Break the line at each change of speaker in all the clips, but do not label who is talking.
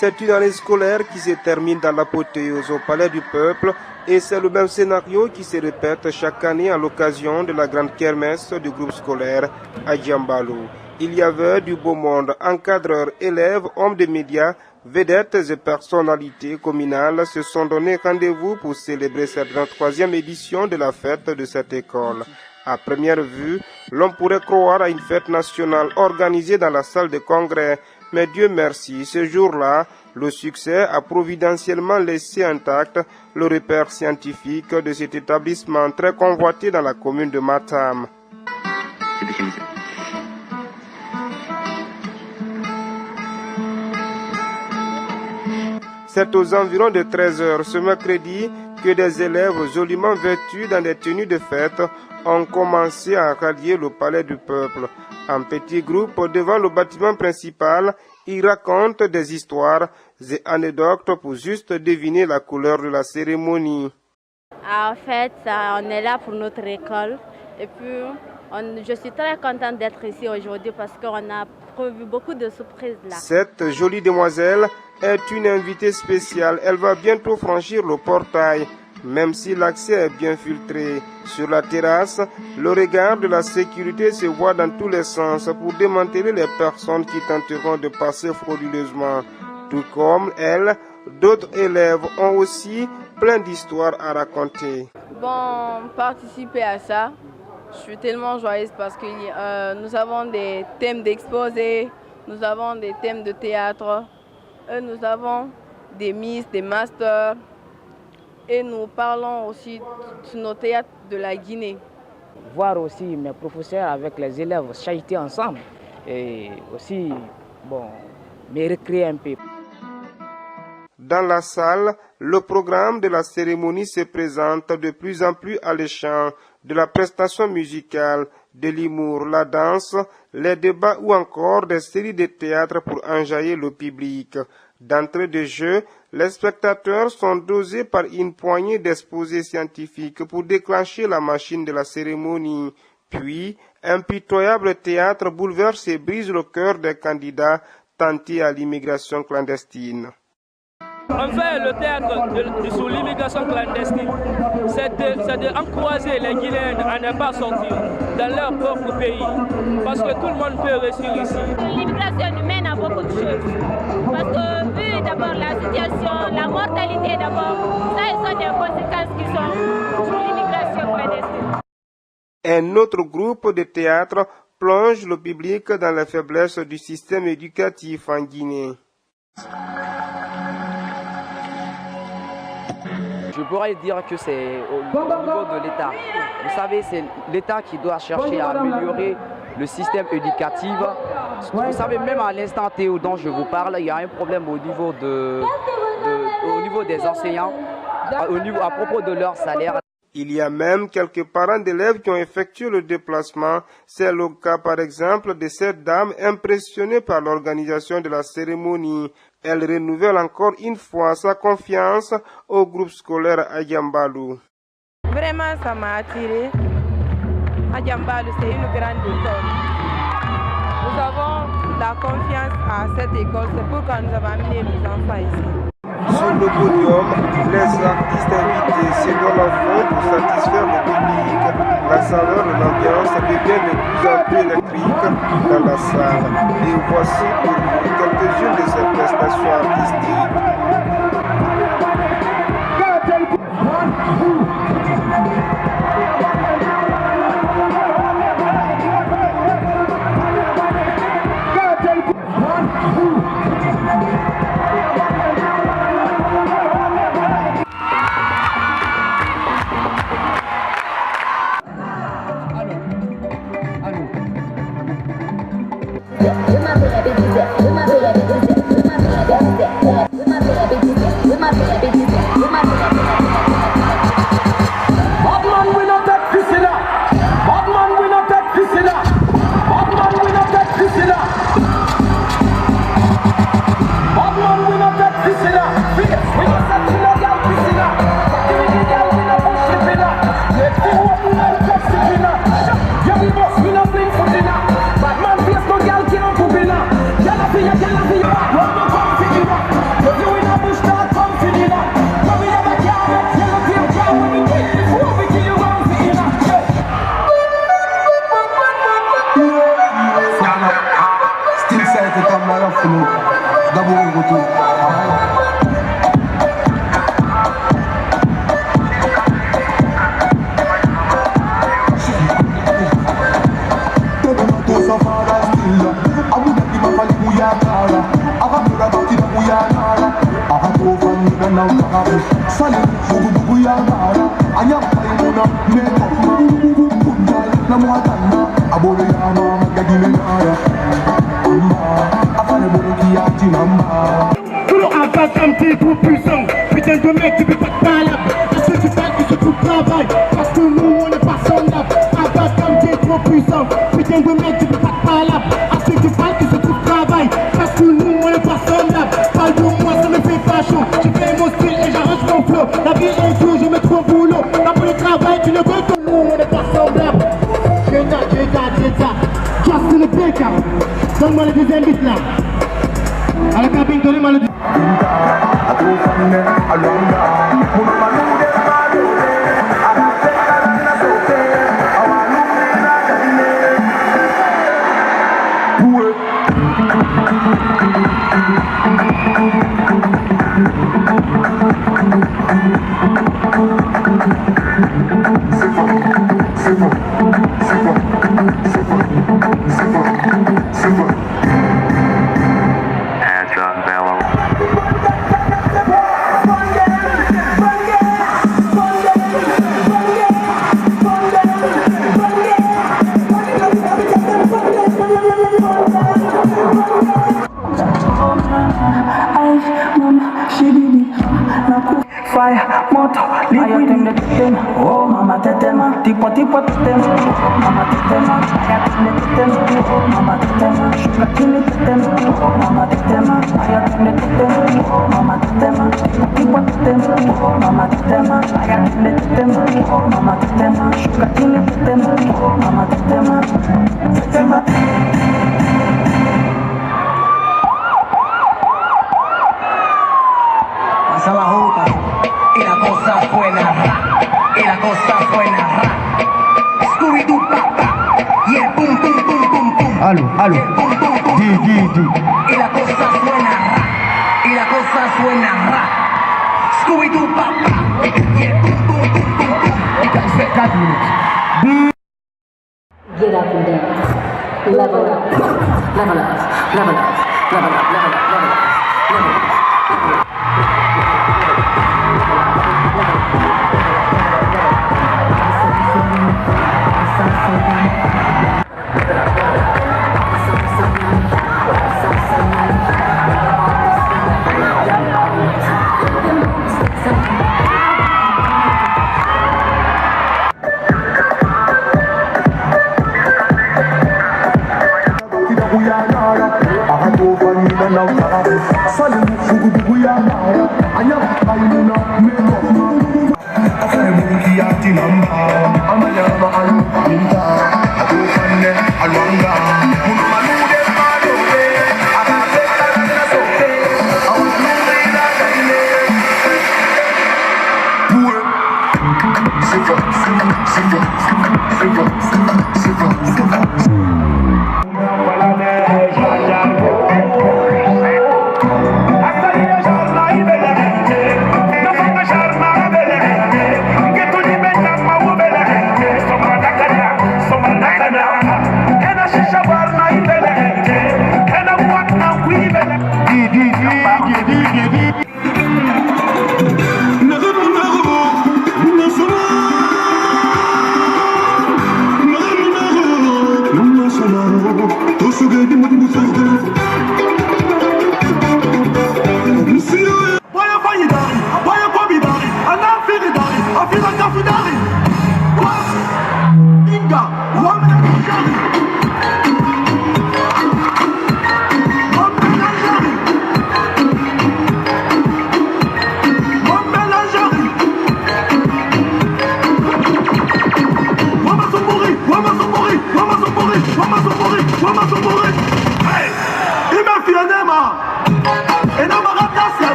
C'est une année scolaire qui se termine dans l'apothéose au Palais du Peuple et c'est le même scénario qui se répète chaque année à l'occasion de la grande kermesse du groupe scolaire à Djambalo. Il y avait du beau monde, encadreurs, élèves, hommes de médias, vedettes et personnalités communales se sont donné rendez-vous pour célébrer cette 23e édition de la fête de cette école. À première vue, l'on pourrait croire à une fête nationale organisée dans la salle de congrès. Mais Dieu merci, ce jour-là, le succès a providentiellement laissé intact le repère scientifique de cet établissement très convoité dans la commune de Matam. C'est aux environs de 13 heures ce mercredi que des élèves joliment vêtus dans des tenues de fête ont commencé à rallier le palais du peuple. En petits groupes devant le bâtiment principal, ils racontent des histoires et anecdotes pour juste deviner la couleur de la cérémonie.
En fait, on est là pour notre école et puis je suis très contente d'être ici aujourd'hui parce qu'on a prévu beaucoup de surprises là. Cette
jolie demoiselle est une invitée spéciale. Elle va bientôt franchir le portail, même si l'accès est bien filtré. Sur la terrasse, le regard de la sécurité se voit dans tous les sens pour démanteler les personnes qui tenteront de passer frauduleusement. Tout comme elle, d'autres élèves ont aussi plein d'histoires à raconter.
Bon, participer à ça, je suis tellement joyeuse parce que nous avons des thèmes d'exposés, nous avons des thèmes de théâtre, et nous avons des miss, des masters, et nous parlons aussi de nos théâtres de la Guinée.
Voir aussi mes professeurs avec les élèves chanter ensemble et aussi me recréer un peu.
Dans la salle, le programme de la cérémonie se présente de plus en plus alléchant, de la prestation musicale, de l'humour, la danse, les débats ou encore des séries de théâtre pour enjailler le public. D'entrée de jeu, les spectateurs sont dosés par une poignée d'exposés scientifiques pour déclencher la machine de la cérémonie. Puis, un pitoyable théâtre bouleverse et brise le cœur des candidats tentés à l'immigration clandestine.
En fait, le théâtre sur l'immigration clandestine, c'est d'encourager les Guinéens à ne pas sortir dans leur propre pays, parce que tout le monde peut réussir ici.
L'immigration humaine a beaucoup de choses, parce que vu d'abord la situation, la mortalité d'abord, ça ce sont des conséquences qui sont sur l'immigration clandestine.
Un autre groupe de théâtre plonge le public dans les faiblesses du système éducatif en Guinée.
Je pourrais dire que c'est au niveau de l'État. Vous savez, c'est l'État qui doit chercher à améliorer le système éducatif. Vous savez, même à l'instant T dont je vous parle, il y a un problème au niveau, au niveau des enseignants, à propos de leur salaire.
Il y a même quelques parents d'élèves qui ont effectué le déplacement. C'est le cas par exemple de cette dame impressionnée par l'organisation de la cérémonie. Elle renouvelle encore une fois sa confiance au groupe scolaire à Djambalo.
Vraiment, ça m'a attiré. À Djambalo, c'est une grande école. Nous avons la confiance à cette école, c'est pourquoi nous avons amené nos enfants ici.
Sur le podium, les artistes invités se donnent à fond pour satisfaire le public. La saveur de l'ambiance devient de plus en plus électrique dans la salle. Et voici pour vous quelques-unes de ces prestations artistiques.
Je m'appelle la bébé, je m'appelle la bébé, je m'appelle la bébé, je m'appelle la bébé. Toujours un pas comme t'es trop puissant. Putain de mec, tu peux pas te parler. Parce que tu parles que tu travailles. Parce que nous, on n'est pas semblable. Un pas comme t'es trop puissant. Putain de mec, tu peux pas te parler. Parce que tu parles que tu travailles. Parce que nous, on n'est pas semblable. Parle de moi, ça me fait pas chaud. Je fais mon style et j'arrange mon flow. La vie est dure, je me trouve au boulot. T'as pour le travail, tu ne veux que nous, on n'est pas semblable. Jeta. Just in the baker. Donne-moi le deuxième beat là. À la cabine, donnez-moi le deuxième.
Oh mama tetema, tipo tetema, mama tetema, aya tetema, oh mama tetema, shuka chini tetema, oh mama tetema, aya tetema, mama tetema, tipo tetema, oh mama tetema, aya tetema, oh mama tetema, shuka chini tetema, oh mama tetema, tetema. Pasa la juca y la cosa buena. Y la cosa buena, Scooby-Doo, papá, y el pum, pum, pum, pum, pum.
Aló.
Y el pum, pum, pum, pum. Y la cosa suena, y la cosa suena, Scooby-Doo, papá, y el pum, pum, pum, pum, pum.
4 minutes.
Get up and dance. Level up. Level up. Level up. Level up. Level up. Level up. Level up.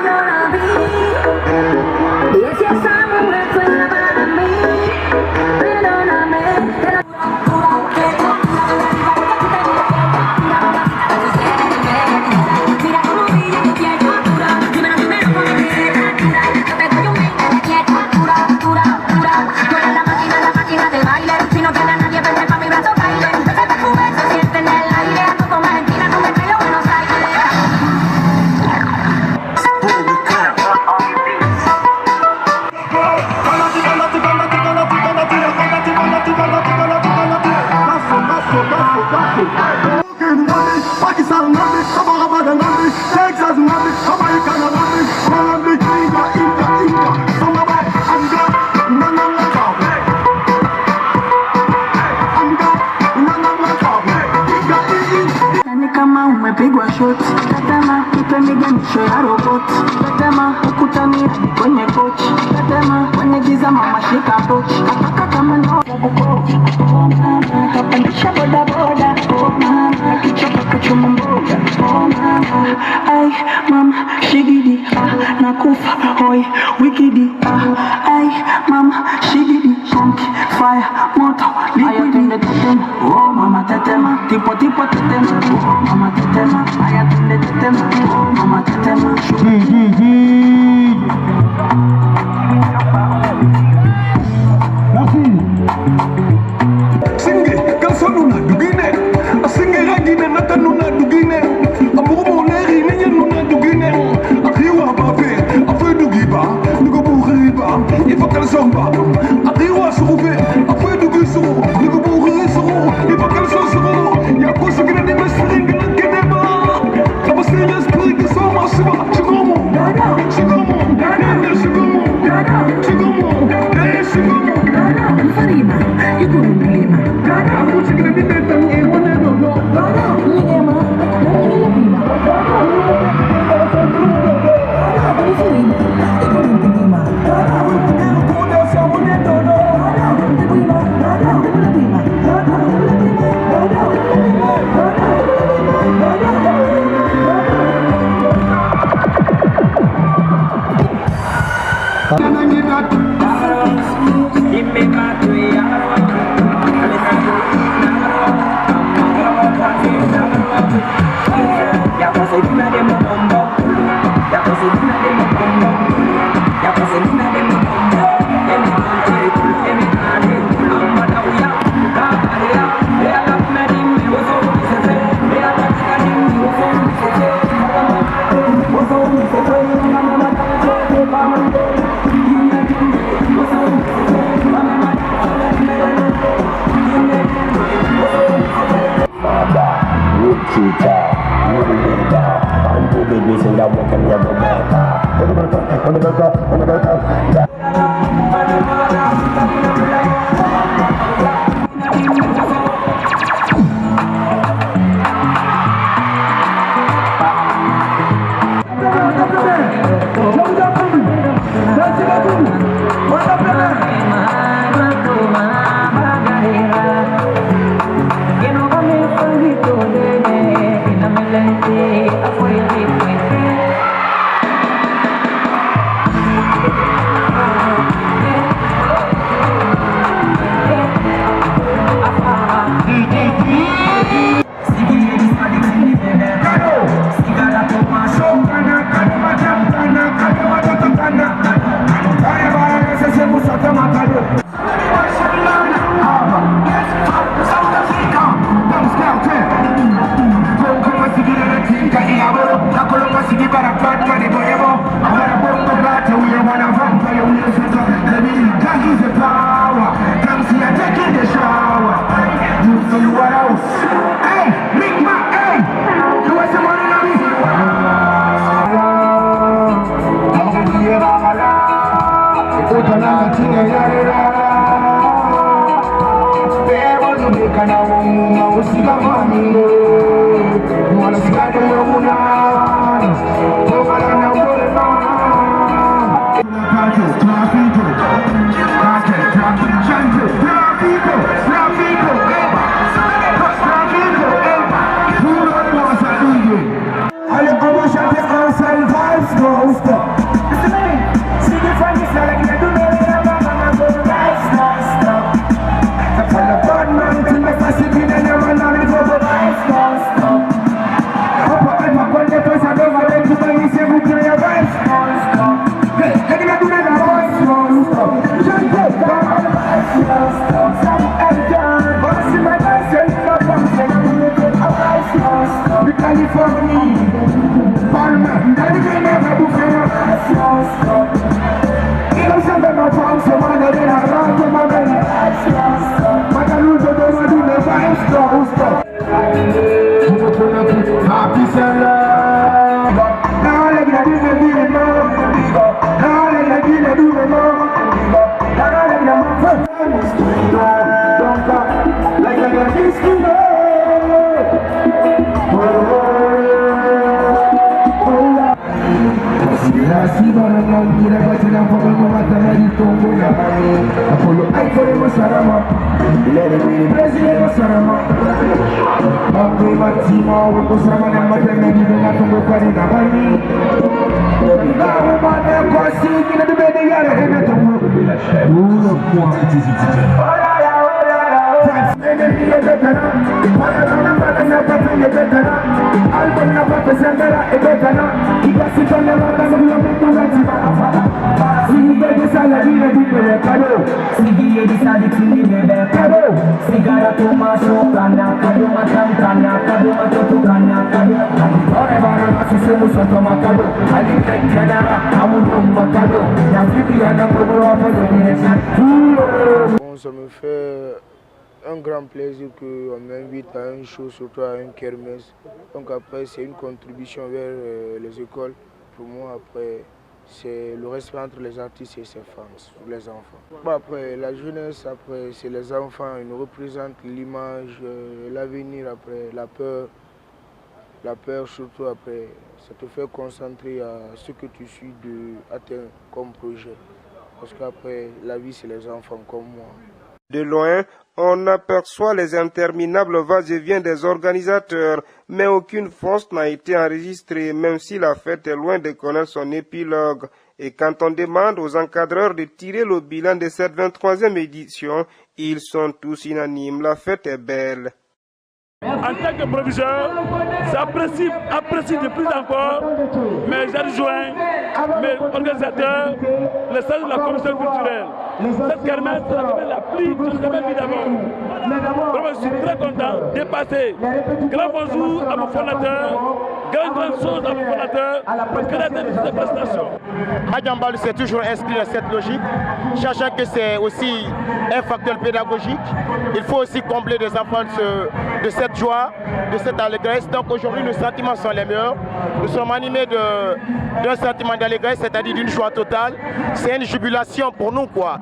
yo la vi. Y es que esa mujer fue para mí. Perdóname. Mira cómo brilla tu piel, dura. Dímelo, dímelo, con mi criatura. Yo te doy un mente de quieta, dura, dura, dura. Tú eres la máquina de baile. Si no tiene a nadie, vente pa' mi brazo, baile. Desde tu beso se siente en el aire. A tu toma Argentina, no me traigo Buenos Aires.
Pakistan nami, Sabah nami, Texas nami, Jamaica nami, Colombia, India, Somali, Anga,
Ni kama umepigwa shot, tetema, ipemige misho ya robot, tetema, ukutani hadi kwenye coach, tetema, kwenye giza mama shika poch, kataka kama ndo oh mama, kapandisha boda boda, oh mama, kichoka kachuma mboga, oh mama, ay mama, shigidi, nakufa, hoi, wikidi, ay mama, shigidi, pump, fire, moto, liquidi, tetema, oh mama, tetema, tipo tetema, oh mama, tetema, ay atende tetema, oh mama, tetema,
Singe, kalsonu na dugine, singe ragine natanu na dugine, amurumo leri nenye nuna dugine, akhiwa bafe, afe dugiba, nugo bukhriba, ifa kalsomba, akhiwa surufe, afe dugisuru, nugo bukhrisuru, ifa kalsosuru, ya kosigine de mesringe na kedeba, abasiriya spiriki soma siba, chigomo, chigomo, chigomo, chigomo,
Farina, you go in Lima.
aku sigine de netan e wane no.
Lima, Lima. Farina, you go in Lima.
Sigara toma, so kana kana
Bon, ça me fait un grand plaisir qu'on m'invite à une show, surtout à une kermesse. Donc après, c'est une contribution vers les écoles. Pour moi, après, c'est le respect entre les artistes et ses fans, les enfants. Bon, après, la jeunesse, après, c'est les enfants. Ils nous représentent l'image, l'avenir, après, la peur. La peur, surtout après, ça te fait concentrer à ce que tu suis d'atteindre comme projet. Parce qu'après, la vie, c'est les enfants comme moi.
De loin, on aperçoit les interminables va-et-vient des organisateurs, mais aucune force n'a été enregistrée, même si la fête est loin de connaître son épilogue. Et quand on demande aux encadreurs de tirer le bilan de cette 23e édition, ils sont tous unanimes. La fête est belle.
En tant que proviseur, j'apprécie de plus encore mes adjoints, mes organisateurs, les services de la commission culturelle. Cette kermesse, c'est la kermesse la plus jamais vue d'abord. Vraiment, je suis très content de passer. Grand bonjour à mon fondateur, grande chose à mon fondateur, le créateur de cette prestation.
Adjambalou s'est toujours inscrit dans cette logique, sachant que c'est aussi un facteur pédagogique. Il faut aussi combler des enfants de cette joie, de cette allégresse. Donc aujourd'hui, nos sentiments sont les meilleurs. Nous sommes animés d'un sentiment d'allégresse, c'est-à-dire d'une joie totale. C'est une jubilation pour nous, quoi.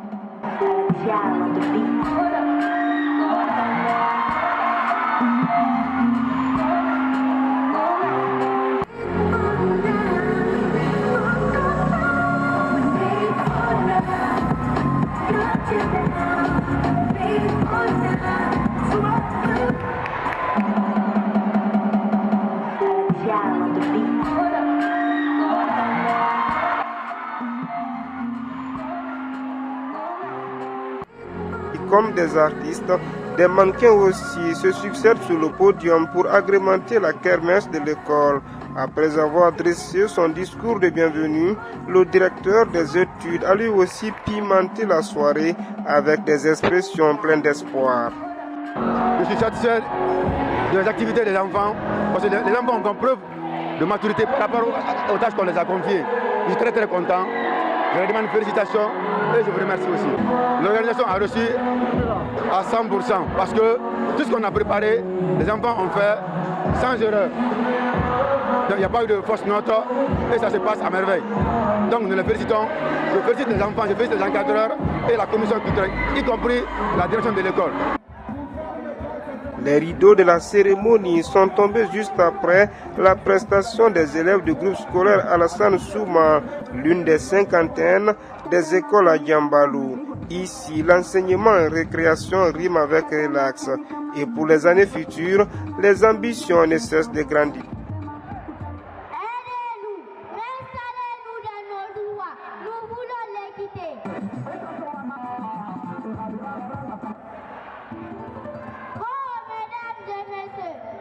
Comme des artistes, des mannequins aussi se succèdent sur le podium pour agrémenter la kermesse de l'école. Après avoir dressé son discours de bienvenue, le directeur des études a lui aussi pimenté la soirée avec des expressions pleines d'espoir.
Je suis satisfait des activités des enfants, parce que les enfants ont encore preuve de maturité par rapport aux tâches qu'on les a confiées. Je suis très très content. Je leur demande félicitations et je vous remercie aussi. L'organisation a reçu à 100% parce que tout ce qu'on a préparé, les enfants ont fait sans erreur. Donc il n'y a pas eu de fausse note et ça se passe à merveille. Donc nous les félicitons. Je félicite les enfants, je félicite les encadreurs et la commission culturelle, y compris la direction de l'école.
Les rideaux de la cérémonie sont tombés juste après la prestation des élèves du groupe scolaire Alassane Souma, l'une des cinquantaines des écoles à Djambalou. Ici, l'enseignement et récréation rime avec relax. Et pour les années futures, les ambitions ne cessent de grandir.
mesdames et messieurs,